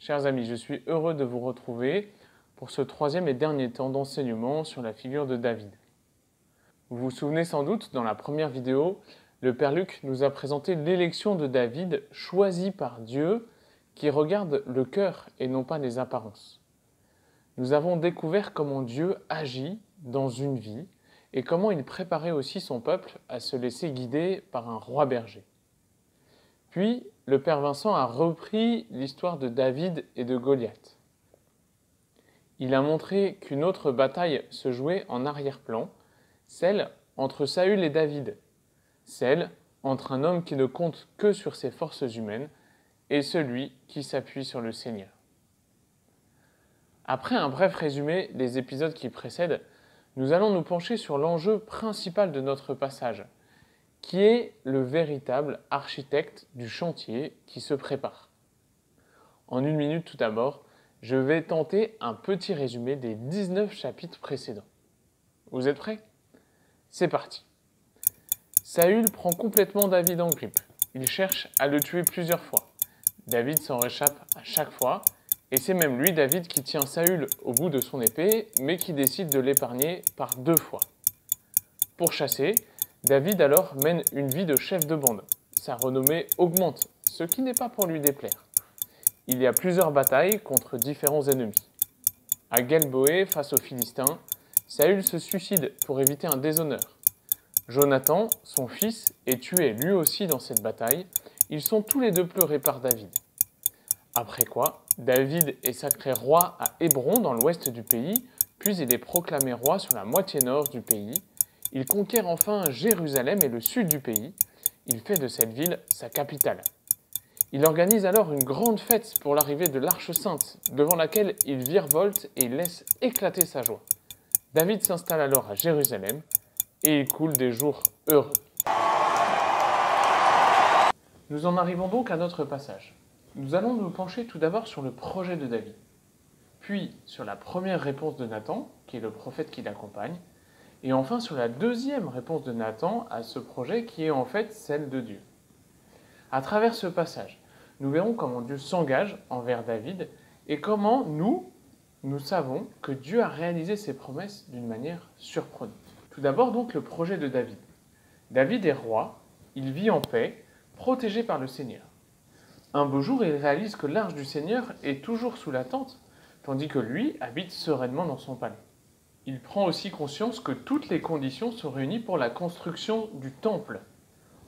Chers amis, je suis heureux de vous retrouver pour ce troisième et dernier temps d'enseignement sur la figure de David. Vous vous souvenez sans doute, dans la première vidéo, le Père Luc nous a présenté l'élection de David choisi par Dieu qui regarde le cœur et non pas les apparences. Nous avons découvert comment Dieu agit dans une vie et comment il préparait aussi son peuple à se laisser guider par un roi berger. Puis, le Père Vincent a repris l'histoire de David et de Goliath. Il a montré qu'une autre bataille se jouait en arrière-plan, celle entre Saül et David, celle entre un homme qui ne compte que sur ses forces humaines et celui qui s'appuie sur le Seigneur. Après un bref résumé des épisodes qui précèdent, nous allons nous pencher sur l'enjeu principal de notre passage, qui est le véritable architecte du chantier qui se prépare. En une minute tout d'abord, je vais tenter un petit résumé des 19 chapitres précédents. Vous êtes prêts ? C'est parti. Saül prend complètement David en grippe. Il cherche à le tuer plusieurs fois. David s'en réchappe à chaque fois, et c'est même lui, David, qui tient Saül au bout de son épée, mais qui décide de l'épargner par 2 fois. Pour chasser, David alors mène une vie de chef de bande. Sa renommée augmente, ce qui n'est pas pour lui déplaire. Il y a plusieurs batailles contre différents ennemis. À Guelboé, face aux Philistins, Saül se suicide pour éviter un déshonneur. Jonathan, son fils, est tué lui aussi dans cette bataille. Ils sont tous les deux pleurés par David. Après quoi, David est sacré roi à Hébron dans l'ouest du pays, puis il est proclamé roi sur la moitié nord du pays. Il conquiert enfin Jérusalem et le sud du pays. Il fait de cette ville sa capitale. Il organise alors une grande fête pour l'arrivée de l'Arche Sainte, devant laquelle il virevolte et laisse éclater sa joie. David s'installe alors à Jérusalem et il coule des jours heureux. Nous en arrivons donc à notre passage. Nous allons nous pencher tout d'abord sur le projet de David, puis sur la première réponse de Nathan, qui est le prophète qui l'accompagne, et enfin sur la deuxième réponse de Nathan à ce projet qui est en fait celle de Dieu. À travers ce passage, nous verrons comment Dieu s'engage envers David et comment nous savons que Dieu a réalisé ses promesses d'une manière surprenante. Tout d'abord donc le projet de David. David est roi, il vit en paix, protégé par le Seigneur. Un beau jour, il réalise que l'arche du Seigneur est toujours sous la tente, tandis que lui habite sereinement dans son palais. Il prend aussi conscience que toutes les conditions sont réunies pour la construction du temple.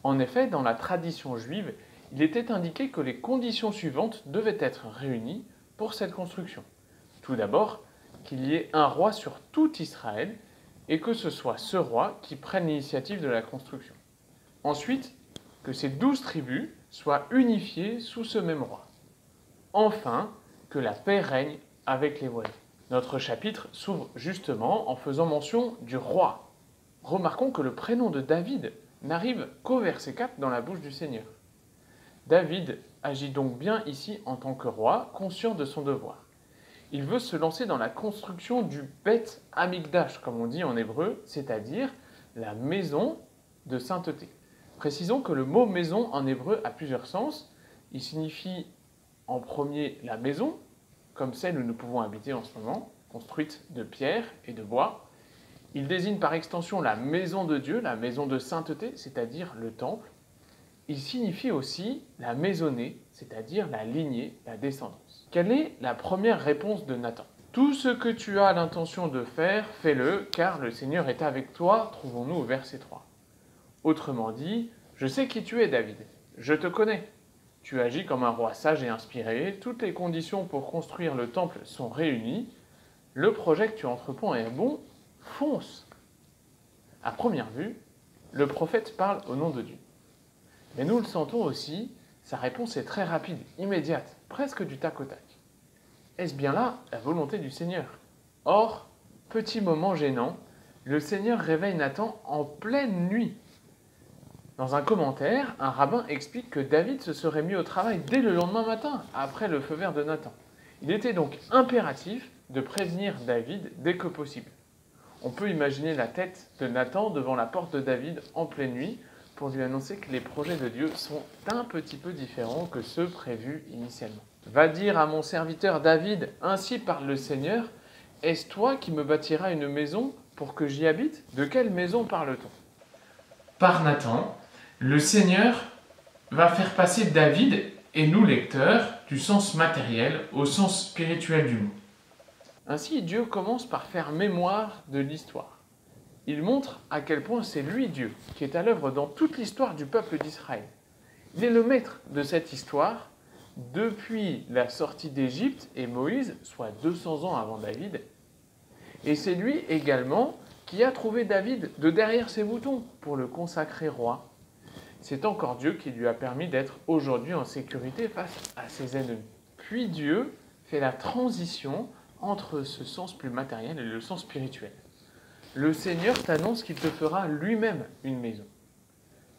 En effet, dans la tradition juive, il était indiqué que les conditions suivantes devaient être réunies pour cette construction. Tout d'abord, qu'il y ait un roi sur tout Israël et que ce soit ce roi qui prenne l'initiative de la construction. Ensuite, que ces 12 tribus soient unifiées sous ce même roi. Enfin, que la paix règne avec les voisins. Notre chapitre s'ouvre justement en faisant mention du roi. Remarquons que le prénom de David n'arrive qu'au verset 4 dans la bouche du Seigneur. David agit donc bien ici en tant que roi, conscient de son devoir. Il veut se lancer dans la construction du Beth Amikdash, comme on dit en hébreu, c'est-à-dire la maison de sainteté. Précisons que le mot maison en hébreu a plusieurs sens. Il signifie en premier la maison, comme celle où nous pouvons habiter en ce moment, construite de pierre et de bois. Il désigne par extension la maison de Dieu, la maison de sainteté, c'est-à-dire le temple. Il signifie aussi la maisonnée, c'est-à-dire la lignée, la descendance. Quelle est la première réponse de Nathan ? Tout ce que tu as l'intention de faire, fais-le, car le Seigneur est avec toi, trouvons-nous au verset 3. Autrement dit, je sais qui tu es, David, je te connais. Tu agis comme un roi sage et inspiré, toutes les conditions pour construire le temple sont réunies, le projet que tu entreprends est bon, fonce. À première vue, le prophète parle au nom de Dieu. Mais nous le sentons aussi, sa réponse est très rapide, immédiate, presque du tac au tac. Est-ce bien là la volonté du Seigneur ? Or, petit moment gênant, le Seigneur réveille Nathan en pleine nuit. Dans un commentaire, un rabbin explique que David se serait mis au travail dès le lendemain matin, après le feu vert de Nathan. Il était donc impératif de prévenir David dès que possible. On peut imaginer la tête de Nathan devant la porte de David en pleine nuit pour lui annoncer que les projets de Dieu sont un petit peu différents que ceux prévus initialement. Va dire à mon serviteur David, ainsi parle le Seigneur, est-ce toi qui me bâtiras une maison pour que j'y habite? De quelle maison parle-t-on? Par Nathan, le Seigneur va faire passer David et nous lecteurs du sens matériel au sens spirituel du mot. Ainsi, Dieu commence par faire mémoire de l'histoire. Il montre à quel point c'est lui, Dieu, qui est à l'œuvre dans toute l'histoire du peuple d'Israël. Il est le maître de cette histoire depuis la sortie d'Égypte et Moïse, soit 200 ans avant David. Et c'est lui également qui a trouvé David de derrière ses boutons pour le consacrer roi. C'est encore Dieu qui lui a permis d'être aujourd'hui en sécurité face à ses ennemis. Puis Dieu fait la transition entre ce sens plus matériel et le sens spirituel. Le Seigneur t'annonce qu'il te fera lui-même une maison.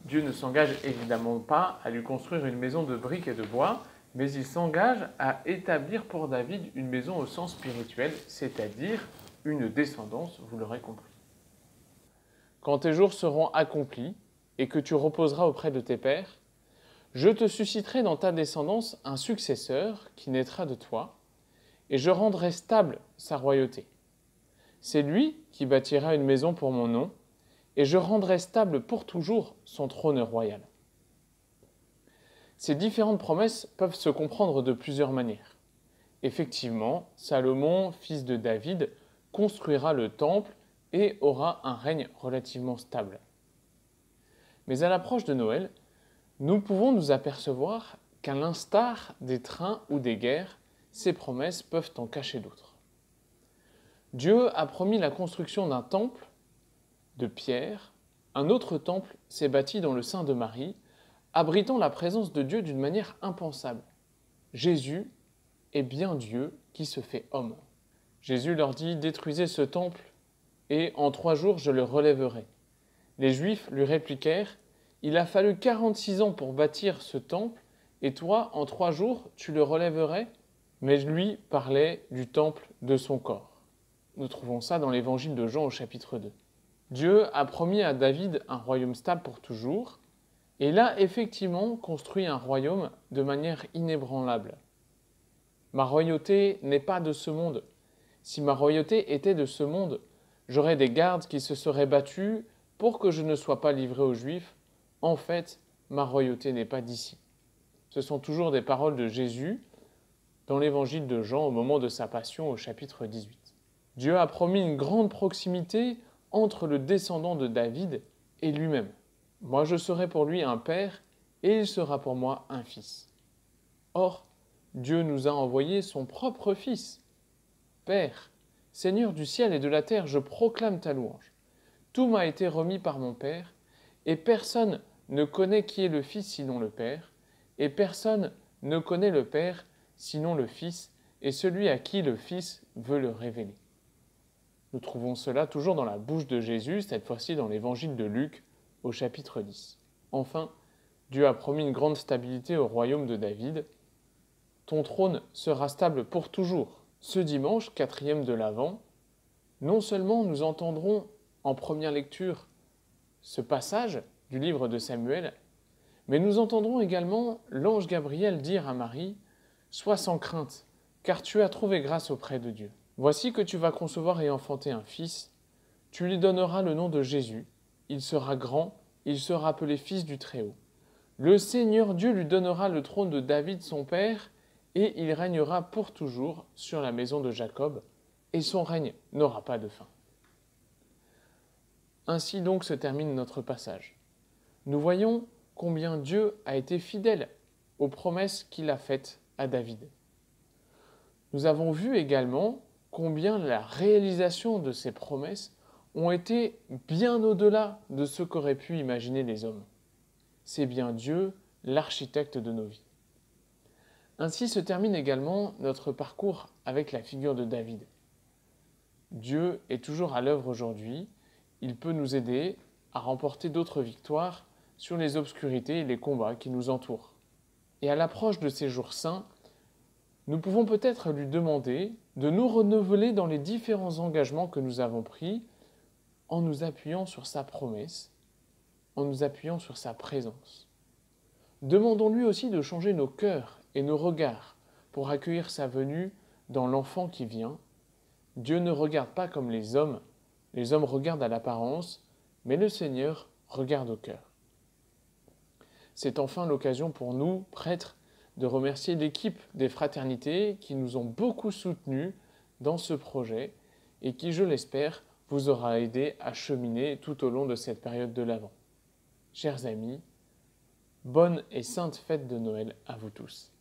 Dieu ne s'engage évidemment pas à lui construire une maison de briques et de bois, mais il s'engage à établir pour David une maison au sens spirituel, c'est-à-dire une descendance, vous l'aurez compris. Quand tes jours seront accomplis et que tu reposeras auprès de tes pères, je te susciterai dans ta descendance un successeur qui naîtra de toi, et je rendrai stable sa royauté. C'est lui qui bâtira une maison pour mon nom, et je rendrai stable pour toujours son trône royal. Ces différentes promesses peuvent se comprendre de plusieurs manières. Effectivement, Salomon, fils de David, construira le temple et aura un règne relativement stable. Mais à l'approche de Noël, nous pouvons nous apercevoir qu'à l'instar des trains ou des guerres, ces promesses peuvent en cacher d'autres. Dieu a promis la construction d'un temple de pierre. Un autre temple s'est bâti dans le sein de Marie, abritant la présence de Dieu d'une manière impensable. Jésus est bien Dieu qui se fait homme. Jésus leur dit « Détruisez ce temple, et en 3 jours je le relèverai. » Les Juifs lui répliquèrent « Il a fallu 46 ans pour bâtir ce temple, et toi, en 3 jours, tu le relèverais ?» Mais lui parlait du temple de son corps. Nous trouvons ça dans l'évangile de Jean au chapitre 2. Dieu a promis à David un royaume stable pour toujours, et il a effectivement construit un royaume de manière inébranlable. Ma royauté n'est pas de ce monde. Si ma royauté était de ce monde, j'aurais des gardes qui se seraient battus pour que je ne sois pas livré aux Juifs. En fait, ma royauté n'est pas d'ici. Ce sont toujours des paroles de Jésus dans l'évangile de Jean au moment de sa passion au chapitre 18. Dieu a promis une grande proximité entre le descendant de David et lui-même. Moi, je serai pour lui un père et il sera pour moi un fils. Or, Dieu nous a envoyé son propre fils. Père, Seigneur du ciel et de la terre, je proclame ta louange. Tout m'a été remis par mon Père, et personne ne connaît qui est le Fils sinon le Père, et personne ne connaît le Père sinon le Fils, et celui à qui le Fils veut le révéler. Nous trouvons cela toujours dans la bouche de Jésus, cette fois-ci dans l'évangile de Luc, au chapitre 10. Enfin, Dieu a promis une grande stabilité au royaume de David. Ton trône sera stable pour toujours. Ce dimanche, 4e de l'Avent, non seulement nous entendrons en première lecture ce passage du livre de Samuel, mais nous entendrons également l'ange Gabriel dire à Marie « Sois sans crainte, car tu as trouvé grâce auprès de Dieu. Voici que tu vas concevoir et enfanter un fils. Tu lui donneras le nom de Jésus. Il sera grand, il sera appelé fils du Très-Haut. Le Seigneur Dieu lui donnera le trône de David son père, et il régnera pour toujours sur la maison de Jacob, et son règne n'aura pas de fin. » Ainsi donc se termine notre passage. Nous voyons combien Dieu a été fidèle aux promesses qu'il a faites à David. Nous avons vu également combien la réalisation de ces promesses ont été bien au-delà de ce qu'auraient pu imaginer les hommes. C'est bien Dieu, l'architecte de nos vies. Ainsi se termine également notre parcours avec la figure de David. Dieu est toujours à l'œuvre aujourd'hui. Il peut nous aider à remporter d'autres victoires sur les obscurités et les combats qui nous entourent. Et à l'approche de ces jours saints, nous pouvons peut-être lui demander de nous renouveler dans les différents engagements que nous avons pris en nous appuyant sur sa promesse, en nous appuyant sur sa présence. Demandons-lui aussi de changer nos cœurs et nos regards pour accueillir sa venue dans l'enfant qui vient. Dieu ne regarde pas comme les hommes regardent à l'apparence, mais le Seigneur regarde au cœur. C'est enfin l'occasion pour nous, prêtres, de remercier l'équipe des fraternités qui nous ont beaucoup soutenus dans ce projet et qui, je l'espère, vous aura aidé à cheminer tout au long de cette période de l'Avent. Chers amis, bonne et sainte fête de Noël à vous tous.